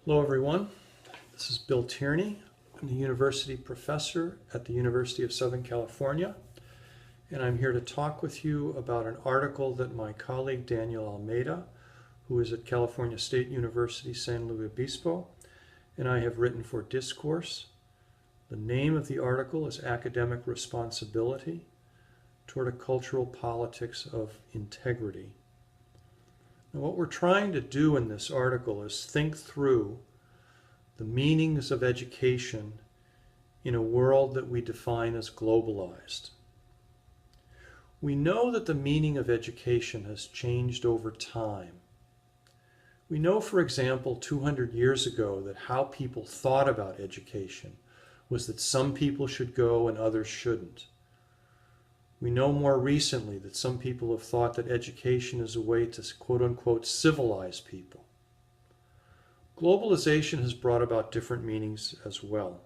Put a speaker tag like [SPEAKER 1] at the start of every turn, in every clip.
[SPEAKER 1] Hello everyone, this is Bill Tierney. I'm the university professor at the University of Southern California, and I'm here to talk with you about an article that my colleague Daniel Almeida, who is at California State University San Luis Obispo, and I have written for Discourse. The name of the article is Academic Responsibility Toward a Cultural Politics of Integrity. Now, what we're trying to do in this article is think through the meanings of education in a world that we define as globalized. We know that the meaning of education has changed over time. We know, for example, 200 years ago that how people thought about education was that some people should go and others shouldn't. We know more recently that some people have thought that education is a way to quote-unquote civilize people. Globalization has brought about different meanings as well.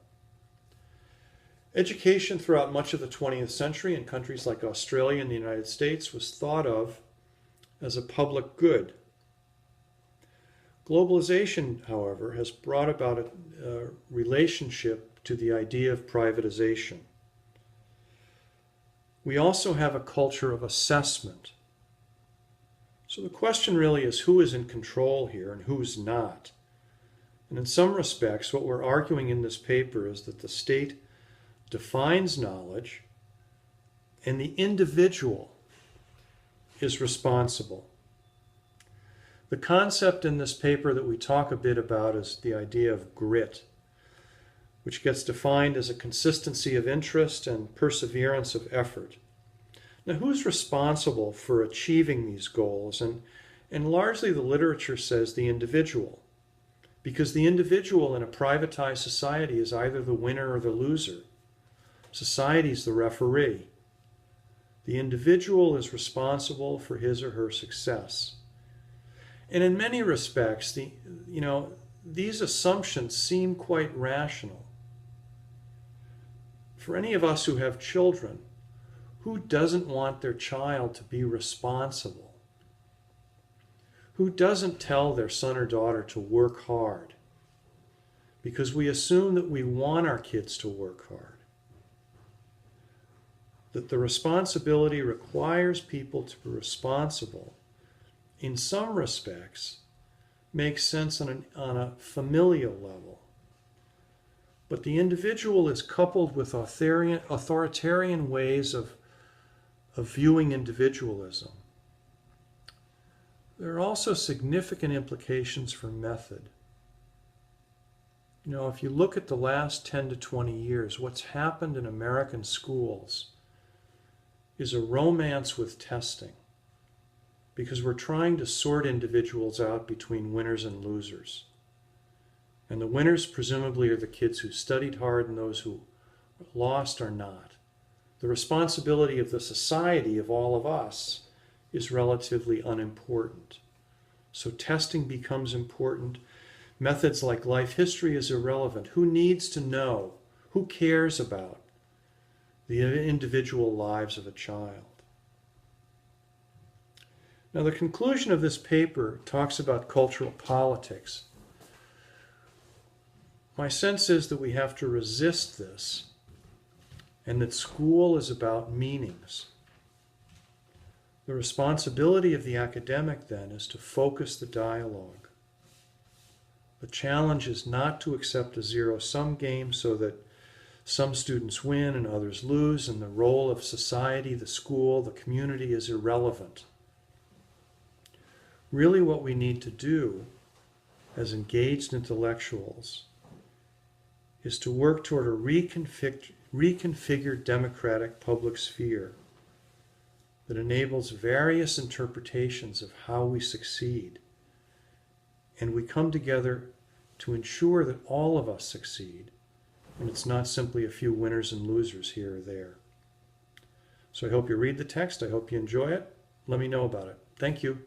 [SPEAKER 1] Education throughout much of the 20th century in countries like Australia and the United States was thought of as a public good. Globalization, however, has brought about a relationship to the idea of privatization. We also have a culture of assessment. So the question really is who is in control here and who's not. And in some respects, what we're arguing in this paper is that the state defines knowledge and the individual is responsible. The concept in this paper that we talk a bit about is the idea of grit, which gets defined as a consistency of interest and perseverance of effort. Now, who's responsible for achieving these goals? And largely the literature says the individual, because the individual in a privatized society is either the winner or the loser. Society is the referee. The individual is responsible for his or her success. And in many respects, these assumptions seem quite rational. For any of us who have children, who doesn't want their child to be responsible? Who doesn't tell their son or daughter to work hard? Because we assume that we want our kids to work hard. That the responsibility requires people to be responsible, in some respects, makes sense on a familial level. But the individual is coupled with authoritarian ways of viewing individualism. There are also significant implications for method. If you look at the last 10 to 20 years, what's happened in American schools is a romance with testing, because we're trying to sort individuals out between winners and losers. And the winners presumably are the kids who studied hard, and those who lost are not. The responsibility of the society, of all of us, is relatively unimportant. So testing becomes important. Methods like life history is irrelevant. Who needs to know? Who cares about the individual lives of a child? Now, the conclusion of this paper talks about cultural politics. My sense is that we have to resist this, and that school is about meanings. The responsibility of the academic, then, is to focus the dialogue. The challenge is not to accept a zero-sum game so that some students win and others lose, and the role of society, the school, the community is irrelevant. Really, what we need to do as engaged intellectuals is to work toward a reconfigured democratic public sphere that enables various interpretations of how we succeed. And we come together to ensure that all of us succeed, and it's not simply a few winners and losers here or there. So I hope you read the text. I hope you enjoy it. Let me know about it. Thank you.